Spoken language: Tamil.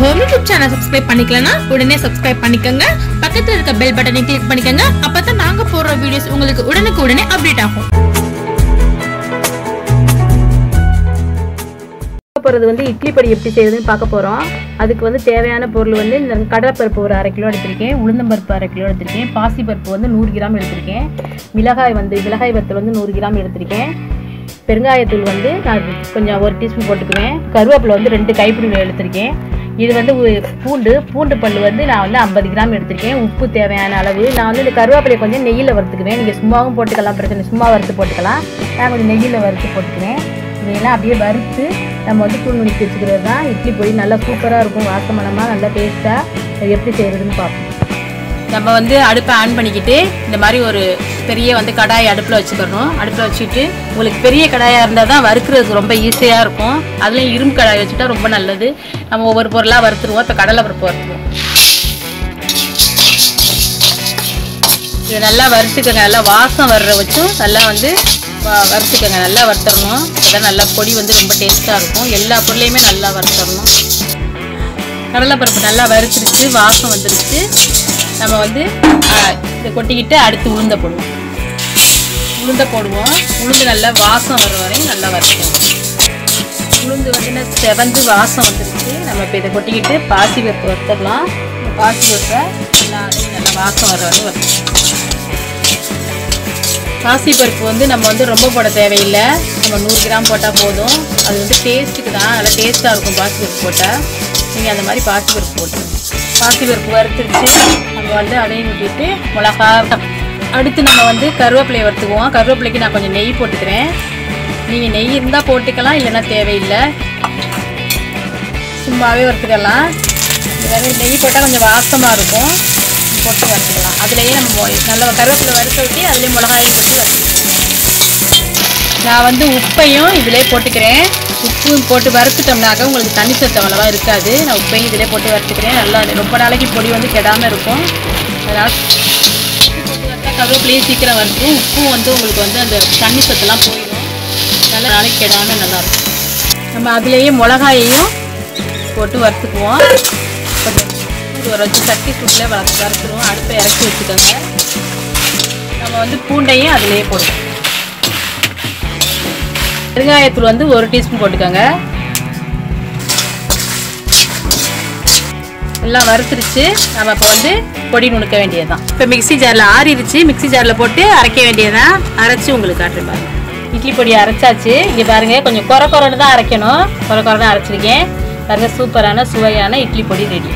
ஹோம் யூடியூப் சேனல் சப்ஸ்கிரைப் பண்ணிக்கலனா உடனே சப்ஸ்கிரைப் பண்ணிக்கங்க. பக்கத்துல இருக்க பெல் பட்டனை கிளிக் பண்ணிக்கங்க. அப்பதான் நாங்க போடுற வீடியோஸ் உங்களுக்கு உடனுக்குடனே அப்டேட் ஆகும். போறது வந்து இட்லி பொடி எப்படி செய்யறதுன்னு பார்க்க போறோம். அதுக்கு வந்து தேவையான பொருள் வந்து இந்த கடலைப்பருப்பு ஒரு 1/2 கிலோ எடுத்திருக்கேன், உளுந்தம்பருப்பு 1/2 கிலோ எடுத்திருக்கேன், பாசிப்பருப்பு வந்து 100 கிராம் எடுத்திருக்கேன், மிளகாய் வத்தல் வந்து 100 கிராம் எடுத்திருக்கேன், பெருங்காயத்தூள் வந்து நான் கொஞ்சம் 1 டீஸ்பூன் போட்டுக்குவேன், கருவேப்பிலை வந்து 2 கைப்பிடி எடுத்திருக்கேன். இது வந்து பூண்டு பல் வந்து நான் வந்து 50 கிராம் எடுத்திருக்கேன். உப்பு தேவையான அளவு. நான் வந்து இந்த கருவேப்பிலையை கொஞ்சம் நெய்யில் வறுத்துக்குவேன். நீங்கள் சும்மாவும் போட்டுக்கலாம், பிரச்சனை சும்மா வறுத்து போட்டுக்கலாம். நான் கொஞ்சம் நெய்யில் வறுத்து போட்டுக்குவேன். இதெல்லாம் அப்படியே வறுத்து நம்ம வந்து தூள் நுணுக்கி வச்சுக்கிறது தான் இட்லி பொடி. நல்லா சூப்பராக இருக்கும், வாசமனமாக நல்லா டேஸ்ட்டாக. எப்படி செய்கிறதுன்னு பார்ப்போம். நம்ம வந்து அடுப்பை ஆன் பண்ணிக்கிட்டு இந்த மாதிரி ஒரு பெரிய வந்து கடாயை அடுப்பில் வச்சுக்கணும். அடுப்பில் வச்சுக்கிட்டு உங்களுக்கு பெரிய கடாயாக இருந்தால் தான் வறுக்கிறதுக்கு ரொம்ப ஈஸியாக இருக்கும். அதுலேயும் இரும்பு கடாயை வச்சுட்டா ரொம்ப நல்லது. நம்ம ஒவ்வொரு பொருளாக வறுத்துருவோம். இப்போ கடலை பருப்பு வறுத்துருவோம். இது நல்லா வறுத்துக்கங்க. நல்லா வாசம் வர்ற வச்சும் நல்லா வந்து வறுத்துக்கங்க. நல்லா வறுத்தரணும். அதான் நல்லா பொடி வந்து ரொம்ப டேஸ்ட்டாக இருக்கும். எல்லா பொருளையுமே நல்லா வறுத்தரணும். கடலைப்பருப்பு நல்லா வறுத்துருச்சு, வாசம் வந்துருச்சு. நம்ம வந்து இதை கொட்டிக்கிட்டு அடுத்து உளுந்த போடுவோம். உளுந்து நல்லா வாசம் வர வரையும் நல்லா வறுக்கணும். உளுந்து வந்து செவந்து வாசம் வந்துருச்சு. நம்ம இப்போ இதை கொட்டிக்கிட்டு பாசிப்பருப்பு வறுத்துடலாம். பாசிப்பருப்பை நல்லா வாசம் வர வரையும் வறுக்கணும். பாசிப்பருப்பு வந்து நம்ம வந்து ரொம்ப போட தேவையில்லை. நம்ம 100 கிராம் போட்டால் போதும். அது வந்து டேஸ்ட்டுக்கு தான், நல்லா டேஸ்ட்டாக இருக்கும் பாசிப்பருப்பு போட்டால். நீங்கள் அந்த மாதிரி பாசிப்பருப்பு போட்டு பாசிப்பருப்பு வறுத்துருச்சு. நம்ம வந்து அதையும் ஊற்றிட்டு மிளகா. அடுத்து நம்ம வந்து கருவேப்பிலையை வறுத்துக்குவோம். கருவேப்பிலைக்கு நான் கொஞ்சம் நெய் போட்டுக்கிறேன். நீங்கள் நெய் இருந்தால் போட்டுக்கலாம், இல்லைன்னா தேவையில்லை, சும்மாவே வறுத்துக்கலாம். நெய் போட்டால் கொஞ்சம் வாசமாக இருக்கும், போட்டு வறுத்துக்கலாம். அதுலேயே நம்ம நல்லா கருவேப்பிலை வறுத்து ஊற்றி அதுலேயே மிளகாயும் போட்டு வறுத்துக்கலாம். நான் வந்து உப்பையும் இதிலே போட்டுக்கிறேன். உப்பு போட்டு வறுத்துட்டோம்னாக்க உங்களுக்கு தண்ணி சத்து அவ்வளோவா இருக்காது. நான் உப்பையும் இதிலே போட்டு வறுத்துக்கிறேன். நல்லா ரொம்ப நாளைக்கு பொடி வந்து கெடாமல் இருக்கும். அதனால் கருவேப்பிலையும் சீக்கிரம் வறுக்கும். உப்பும் வந்து உங்களுக்கு வந்து அந்த தண்ணி சத்துலாம் போயிடும். நல்லா நாளைக்கு கெடாமல் நல்லாயிருக்கும். நம்ம அதுலேயே மிளகாயையும் போட்டு வறுத்துக்குவோம். கொஞ்சம் வச்சு சட்டி சூட்டில் வறுத்துருவோம். அடுப்பை இறக்கி வச்சுக்கோங்க. நம்ம வந்து பூண்டையும் அதிலேயே போடுவோம். பெருங்காயத்தூள் வந்து 1 டீஸ்பூன் போட்டுக்கோங்க. எல்லாம் வறுத்துருச்சு. நம்ம இப்போ வந்து பொடி நுணுக்க வேண்டியது தான். இப்போ மிக்சி ஜாரில் ஆறிடுச்சு. மிக்சி ஜாரில் போட்டு அரைக்க வேண்டியதுதான். அரைச்சி உங்களுக்கு காட்டுறேன் பாருங்க. இட்லி பொடி அரைச்சாச்சு. இங்கே பாருங்கள், கொஞ்சம் குறைன்னு தான் அரைக்கணும். குறைன்னு அரைச்சிருக்கேன் பாருங்கள். சூப்பரான சுவையான இட்லி பொடி ரெடி.